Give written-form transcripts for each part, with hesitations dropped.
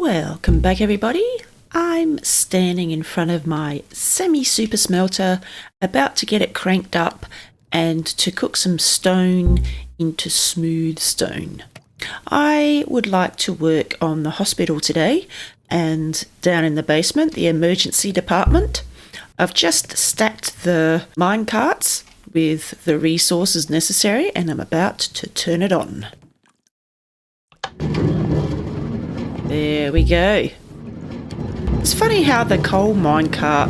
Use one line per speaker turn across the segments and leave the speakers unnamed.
Welcome back, everybody. I'm standing in front of my semi-super smelter, about to get it cranked up and to cook some stone into smooth stone. I would like to work on the hospital today and down in the basement, the emergency department. I've just stacked the mine carts with the resources necessary and I'm about to turn it on. There we go. It's funny how the coal mine cart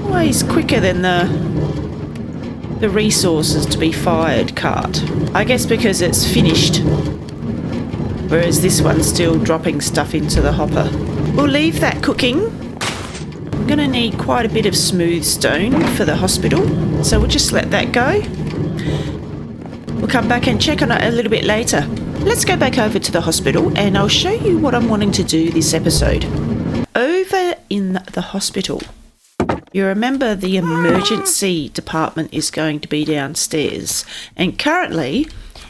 always quicker than the resources to be fired cart. I guess because it's finished, whereas this one's still dropping stuff into the hopper. We'll leave that cooking. I'm going to need quite a bit of smooth stone for the hospital, so we'll just let that go. We'll come back and check on it a little bit later. Let's go back over to the hospital and I'll show you what I'm wanting to do this episode. Over in the hospital, you remember the emergency department is going to be downstairs, and currently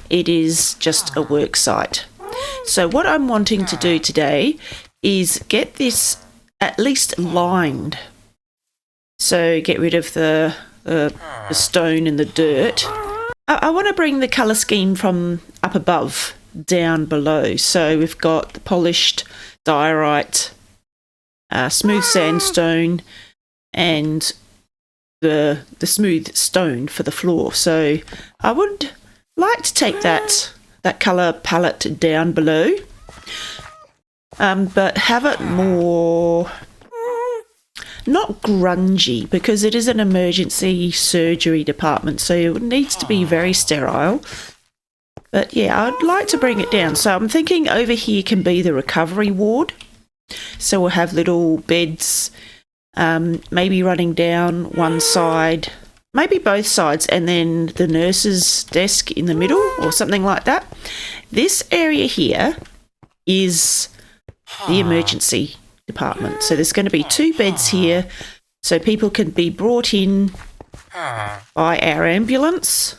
it is just a work site. So what I'm wanting to do today is get this at least lined. So get rid of the stone and the dirt. I want to bring the colour scheme from up above down below. So we've got the polished diorite, smooth sandstone, and the smooth stone for the floor. So I would like to take that colour palette down below, but have it more not grungy, because it is an emergency surgery department, so it needs to be very sterile. But yeah, I'd like to bring it down. So I'm thinking over here can be the recovery ward. So we'll have little beds, maybe running down one side, maybe both sides, and then the nurse's desk in the middle or something like that. This area here is the emergency department. So there's going to be 2 beds here, so people can be brought in by our ambulance.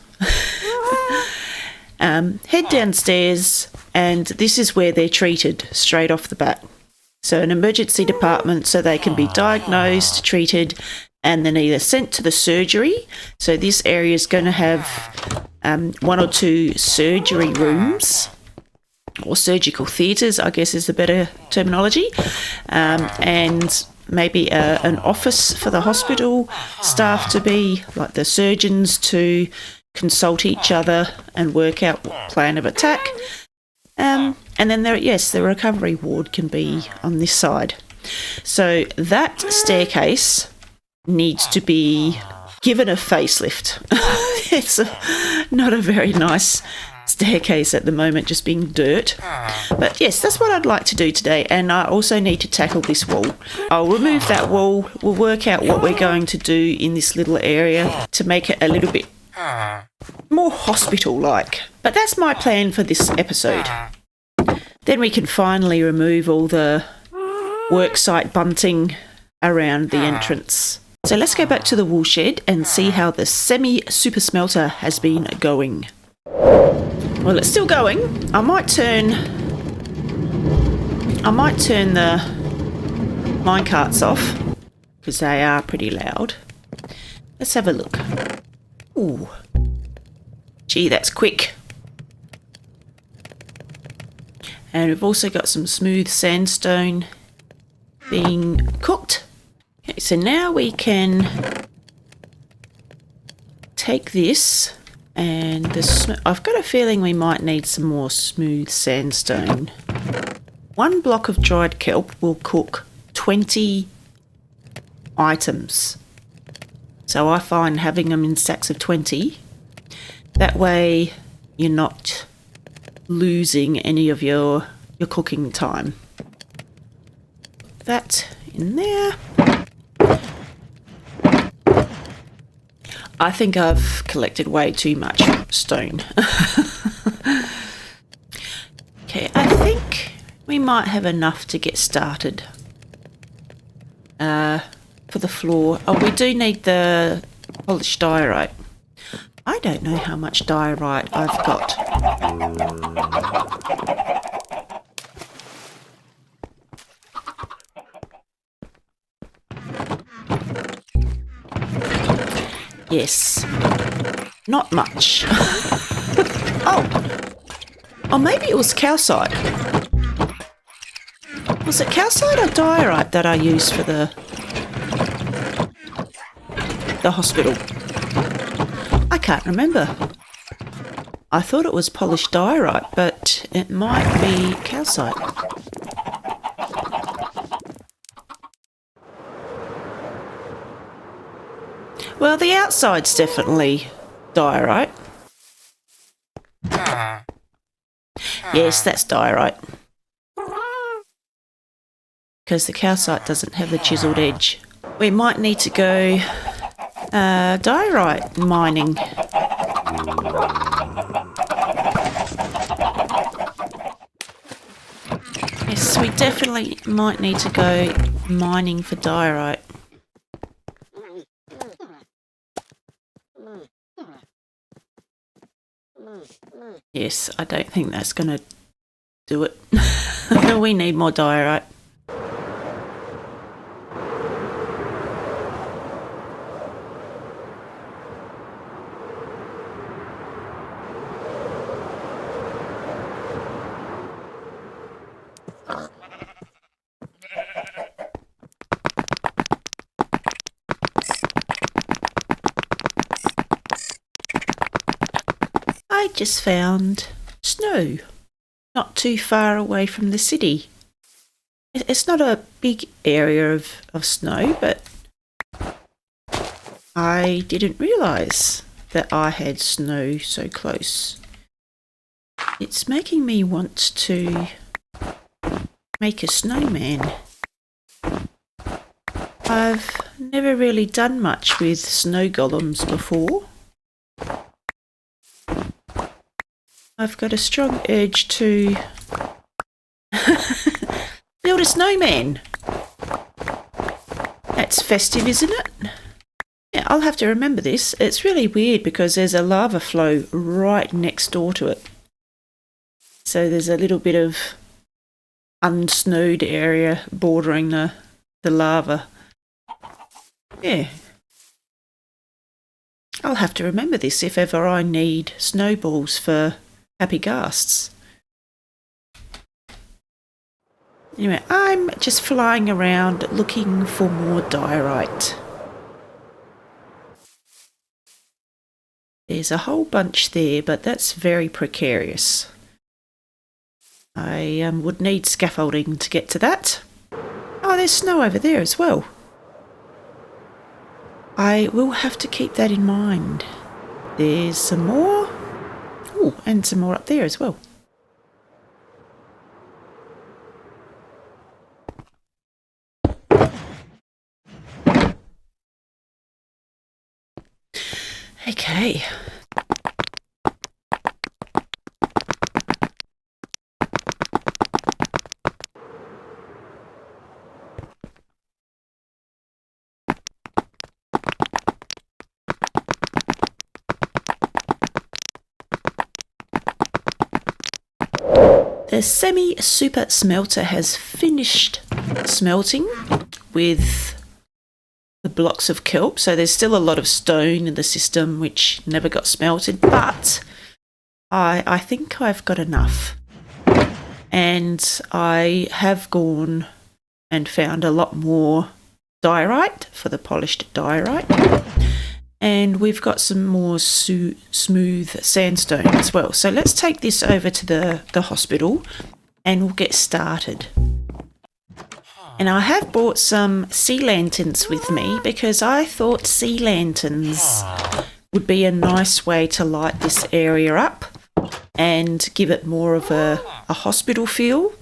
Head downstairs, and this is where they're treated straight off the bat. So an emergency department, so they can be diagnosed, treated, and then either sent to the surgery. So this area is going to have 1 or 2 surgery rooms, or surgical theatres, I guess is the better terminology, and maybe an office for the hospital staff to be, like the surgeons to consult each other and work out what plan of attack. And then the recovery ward can be on this side. So that staircase needs to be given a facelift. It's not a very nice staircase at the moment, just being dirt. But yes, that's what I'd like to do today, and I also need to tackle this wall. I'll remove that wall. We'll work out what we're going to do in this little area to make it a little bit more hospital-like. But that's my plan for this episode. Then we can finally remove all the worksite bunting around the entrance. So let's go back to the wool shed and see how the semi-super smelter has been going. Well, it's still going. I might turn the mine carts off because they are pretty loud. Let's have a look. Ooh. Gee, that's quick. And we've also got some smooth sandstone being cooked. Okay, so now we can take this and I've got a feeling we might need some more smooth sandstone. 1 block of dried kelp will cook 20 items. So I find having them in stacks of 20, that way you're not losing any of your cooking time. That in there. I think I've collected way too much stone. Okay, I think we might have enough to get started for the floor. Oh, we do need the polished diorite. I don't know how much diorite I've got. Yes. Not much. Oh, maybe it was calcite. Was it calcite or diorite that I used for the hospital? I can't remember. I thought it was polished diorite, but it might be calcite. Well, the outside's definitely diorite. Yes, that's diorite. Because the calcite doesn't have the chiselled edge. We might need to go diorite mining. Yes, we definitely might need to go mining for diorite. Yes, I don't think that's going to do it. We need more diorite. I just found snow, not too far away from the city. It's not a big area of snow, but I didn't realise that I had snow so close. It's making me want to make a snowman. I've never really done much with snow golems before. I've got a strong urge to build a snowman. That's festive, isn't it? Yeah, I'll have to remember this. It's really weird because there's a lava flow right next door to it. So there's a little bit of unsnowed area bordering the lava. Yeah. I'll have to remember this if ever I need snowballs for happy ghasts. Anyway, I'm just flying around looking for more diorite. There's a whole bunch there, but that's very precarious. I would need scaffolding to get to that. Oh, there's snow over there as well. I will have to keep that in mind. There's some more. Oh, and some more up there as well. Okay. The semi-super smelter has finished smelting with the blocks of kelp, so there's still a lot of stone in the system which never got smelted, but I think I've got enough. And I have gone and found a lot more diorite for the polished diorite. And we've got some more smooth sandstone as well. So let's take this over to the hospital and we'll get started. And I have brought some sea lanterns with me because I thought sea lanterns would be a nice way to light this area up and give it more of a hospital feel.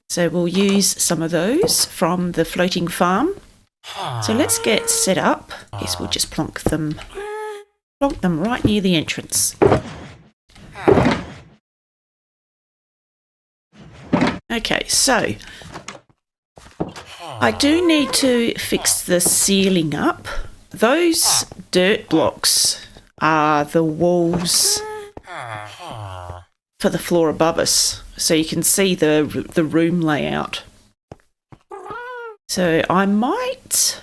So we'll use some of those from the floating farm. So let's get set up. I guess we'll just plonk them right near the entrance. Okay, so I do need to fix the ceiling up. Those dirt blocks are the walls for the floor above us, so you can see the room layout. So I might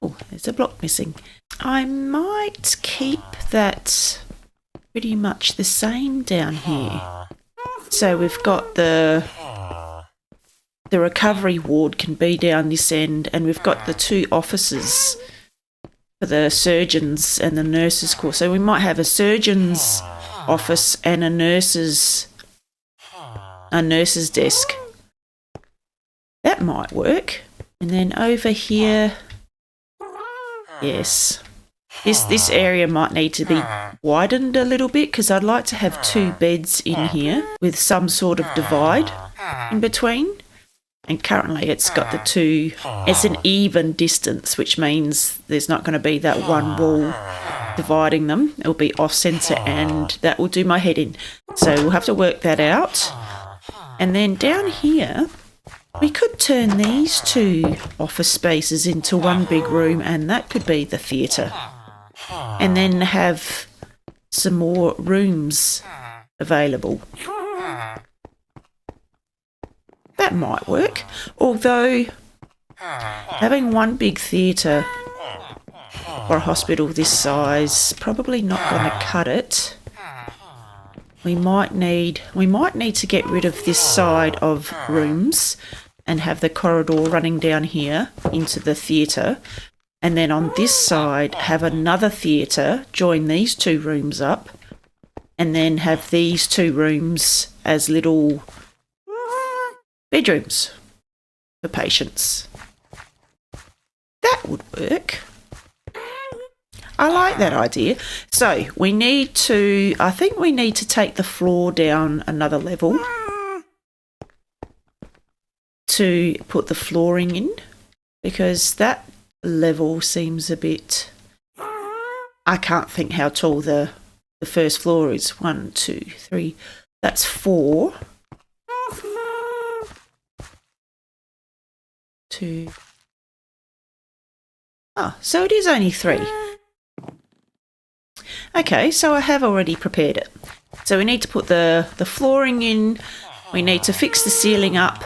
Oh, there's a block missing. I might keep that pretty much the same down here. So we've got the recovery ward can be down this end, and we've got the 2 offices for the surgeons and the nurses course. So we might have a surgeon's office and a nurse's desk. That might work. And then over here, yes, this area might need to be widened a little bit, because I'd like to have 2 beds in here with some sort of divide in between. And currently it's got the 2, it's an even distance, which means there's not going to be that one wall dividing them. It'll be off centre, and that will do my head in. So we'll have to work that out. And then down here, we could turn these 2 office spaces into one big room, and that could be the theatre. And then have some more rooms available. That might work. Although, having one big theatre for a hospital this size, probably not going to cut it. We might need to get rid of this side of rooms and have the corridor running down here into the theatre, and then on this side have another theatre, join these 2 rooms up, and then have these 2 rooms as little bedrooms for patients. That would work. I like that idea. So I think we need to take the floor down another level to put the flooring in, because that level seems a bit, I can't think how tall the first floor is. 1, 2, 3, that's 4. 2. Oh, so it is only 3. Okay, so I have already prepared it. So we need to put the flooring in, we need to fix the ceiling up,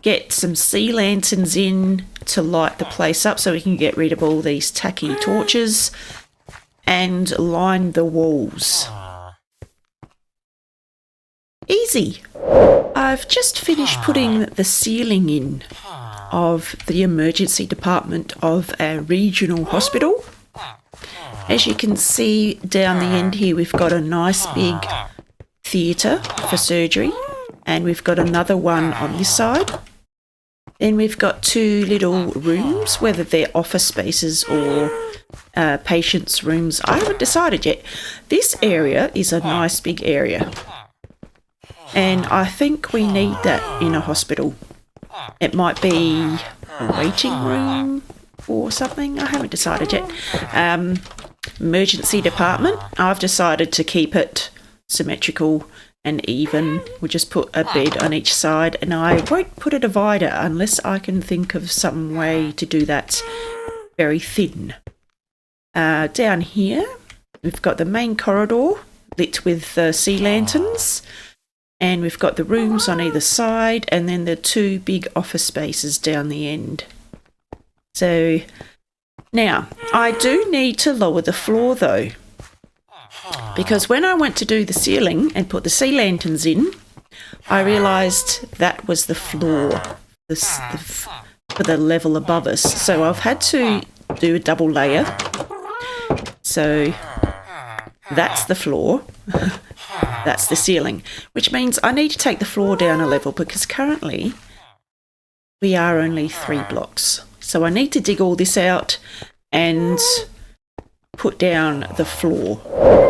get some sea lanterns in to light the place up so we can get rid of all these tacky torches, and line the walls. Easy. I've just finished putting the ceiling in of the emergency department of our regional hospital. As you can see down the end here, we've got a nice big theatre for surgery, and we've got another one on this side. Then we've got 2 little rooms, whether they're office spaces or patients' rooms. I haven't decided yet. This area is a nice big area, and I think we need that in a hospital. It might be a waiting room or something. I haven't decided yet. Emergency department, I've decided to keep it symmetrical and even. We'll just put a bed on each side, and I won't put a divider unless I can think of some way to do that very thin. Down here, we've got the main corridor lit with sea lanterns, and we've got the rooms on either side, and then the 2 big office spaces down the end. So now, I do need to lower the floor though, because when I went to do the ceiling and put the sea lanterns in, I realised that was the floor for the level above us. So I've had to do a double layer. So that's the floor, that's the ceiling, which means I need to take the floor down a level, because currently we are only 3 blocks. So I need to dig all this out and put down the floor.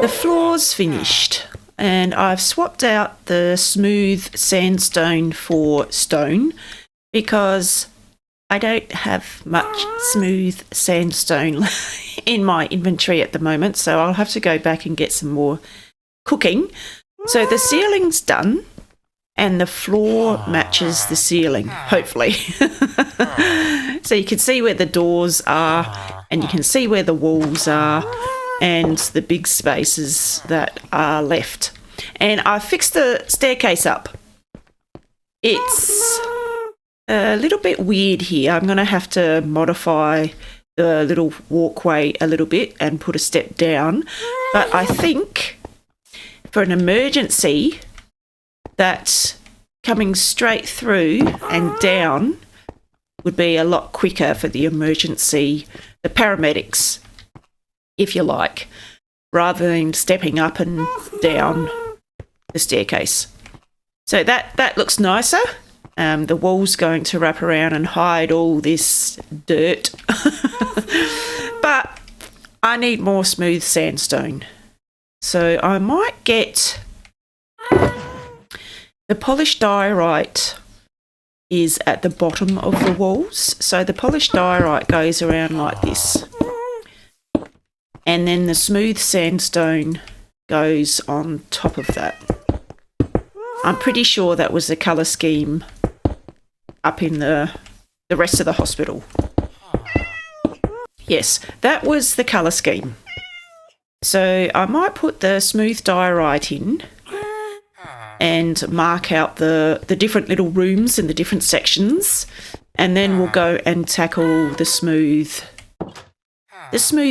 The floor's finished, and I've swapped out the smooth sandstone for stone, because I don't have much smooth sandstone in my inventory at the moment, so I'll have to go back and get some more cooking. So the ceiling's done, and the floor matches the ceiling, hopefully. So you can see where the doors are, and you can see where the walls are, and the big spaces that are left. And I fixed the staircase up. It's a little bit weird here. I'm going to have to modify the little walkway a little bit and put a step down. But I think for an emergency, that coming straight through and down would be a lot quicker for the paramedics, if you like, rather than stepping up and down the staircase. So that looks nicer. The wall's going to wrap around and hide all this dirt. But I need more smooth sandstone. So I might get the polished diorite is at the bottom of the walls. So the polished diorite goes around like this. And then the smooth sandstone goes on top of that. I'm pretty sure that was the colour scheme up in the rest of the hospital. Yes, that was the colour scheme. So I might put the smooth diorite in and mark out the different little rooms and the different sections, and then we'll go and tackle the smooth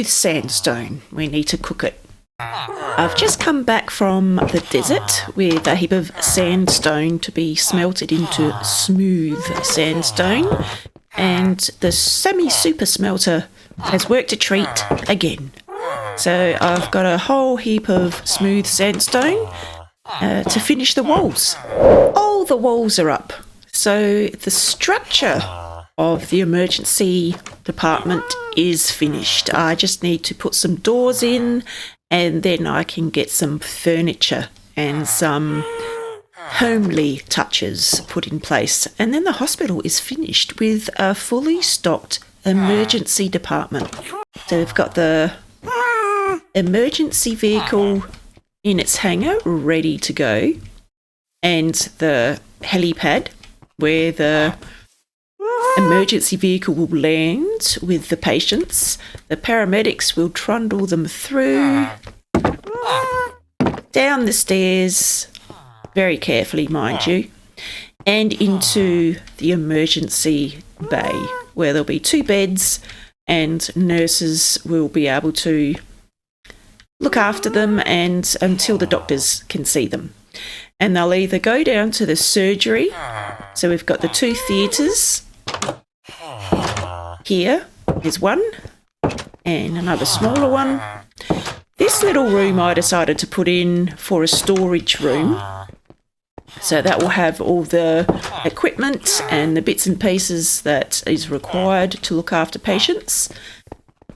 sandstone. We need to cook it. I've just come back from the desert with a heap of sandstone to be smelted into smooth sandstone, and the semi-super smelter has worked a treat again. So I've got a whole heap of smooth sandstone to finish the walls. All the walls are up. So the structure of the emergency department is finished. I just need to put some doors in, and then I can get some furniture and some homely touches put in place. And then the hospital is finished with a fully stocked emergency department. So we've got the emergency vehicle in its hangar ready to go, and the helipad where the emergency vehicle will land with the patients. The paramedics will trundle them through, down the stairs, very carefully, mind you, and into the emergency bay, where there'll be 2 beds, and nurses will be able to look after them and until the doctors can see them. And they'll either go down to the surgery. So we've got the 2 theatres. Here is one, and another smaller one. This little room I decided to put in for a storage room. So that will have all the equipment and the bits and pieces that is required to look after patients.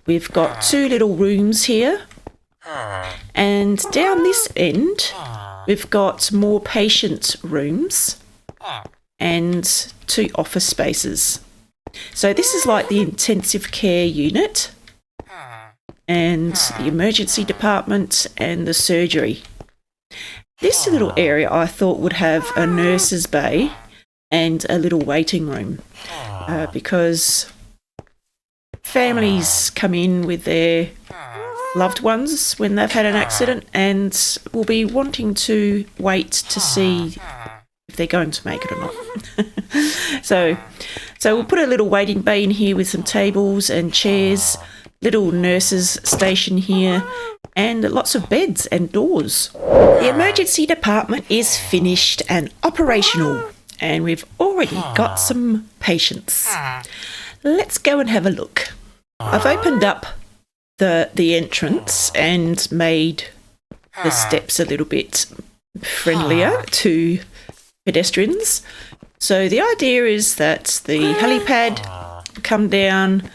We've got 2 little rooms here. And down this end, we've got more patient rooms and 2 office spaces. So this is like the intensive care unit and the emergency department and the surgery. This little area I thought would have a nurse's bay and a little waiting room because families come in with their loved ones when they've had an accident and will be wanting to wait to see if they're going to make it or not. So we'll put a little waiting bay in here with some tables and chairs, little nurses station here, and lots of beds and doors. The emergency department is finished and operational, and we've already got some patients. Let's go and have a look. I've opened up the entrance and made the steps a little bit friendlier to pedestrians. So the idea is that the helipad will come down.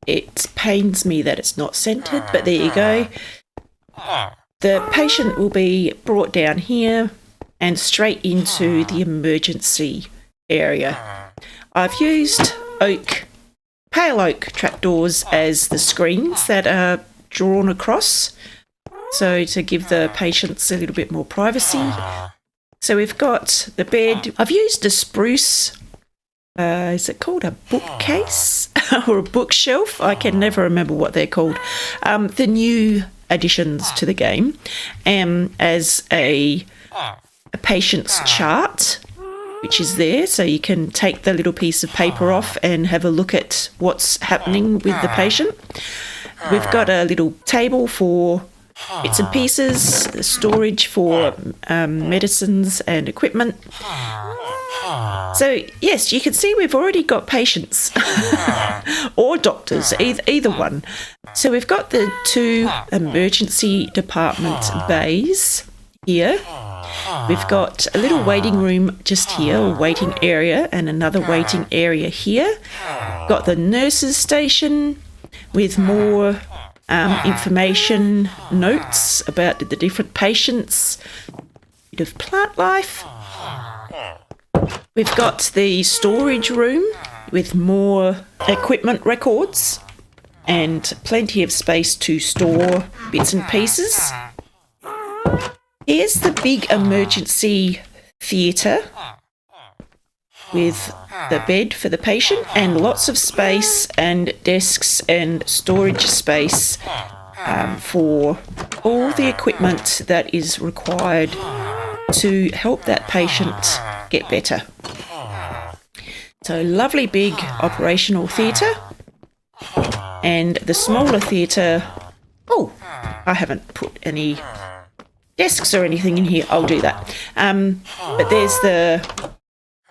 It pains me that it's not centred, but there you go. The patient will be brought down here and straight into the emergency area. I've used pale oak trapdoors as the screens that are drawn across, so to give the patients a little bit more privacy. So we've got the bed. I've used a spruce, is it called a bookcase or a bookshelf? I can never remember what they're called. The new additions to the game, as a patient's chart. which is there, so you can take the little piece of paper off and have a look at what's happening with the patient. We've got a little table for bits and pieces, storage for medicines and equipment. So, yes, you can see we've already got patients or doctors, either one. So we've got the 2 emergency department bays here. We've got a little waiting room just here, a waiting area, and another waiting area here. Got the nurses' station with more information, notes about the different patients, bit of plant life. We've got the storage room with more equipment records and plenty of space to store bits and pieces. Here's the big emergency theatre with the bed for the patient and lots of space and desks and storage space for all the equipment that is required to help that patient get better. So lovely big operational theatre, and the smaller theatre, I haven't put any desks or anything in here. I'll do that. But there's the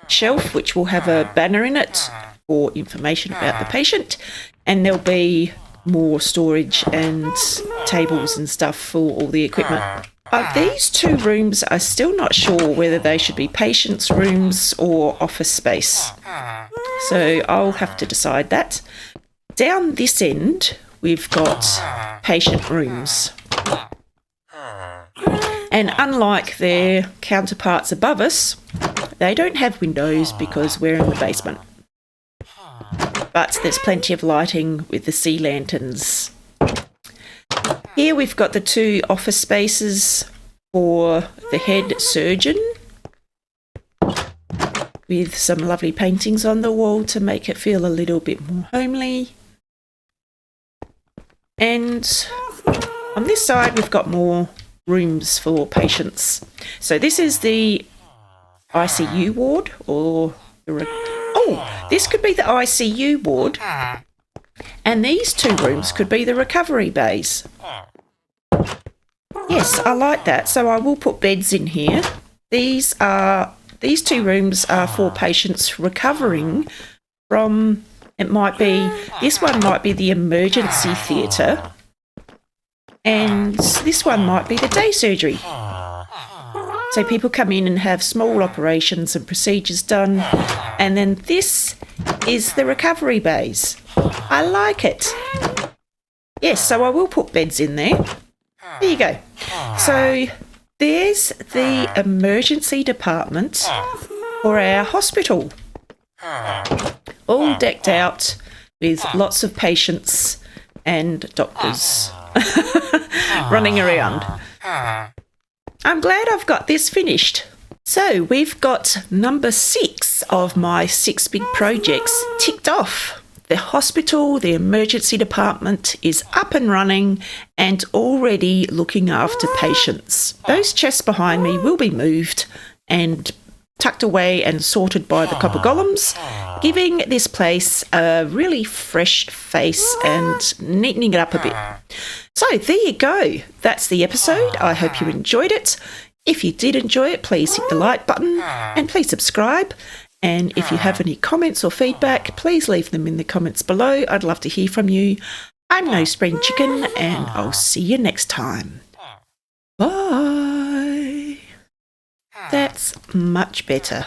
shelf which will have a banner in it for information about the patient, and there'll be more storage and tables and stuff for all the equipment. These 2 rooms, I'm still not sure whether they should be patients' rooms or office space. So I'll have to decide that. Down this end, we've got patient rooms. And unlike their counterparts above us, they don't have windows because we're in the basement. But there's plenty of lighting with the sea lanterns. Here we've got the 2 office spaces for the head surgeon with some lovely paintings on the wall to make it feel a little bit more homely. And on this side we've got more rooms for patients. So this is the ICU ward, or this could be the ICU ward, and these 2 rooms could be the recovery bays. Yes, I like that. So I will put beds in here. These 2 rooms are for patients recovering from, this one might be the emergency theatre, and this one might be the day surgery. So people come in and have small operations and procedures done, and then this is the recovery bays. I like it. Yes, so I will put beds in there. There you go. So there's the emergency department for our hospital, all decked out with lots of patients and doctors running around. I'm glad I've got this finished. So we've got number 6 of my 6 big projects ticked off. The hospital, the emergency department is up and running and already looking after patients. Those chests behind me will be moved and tucked away and sorted by the copper golems, giving this place a really fresh face and neatening it up a bit. So there you go. That's the episode. I hope you enjoyed it. If you did enjoy it, please hit the like button and please subscribe. And if you have any comments or feedback, please leave them in the comments below. I'd love to hear from you. I'm No Spring Chicken, and I'll see you next time. Bye. That's much better.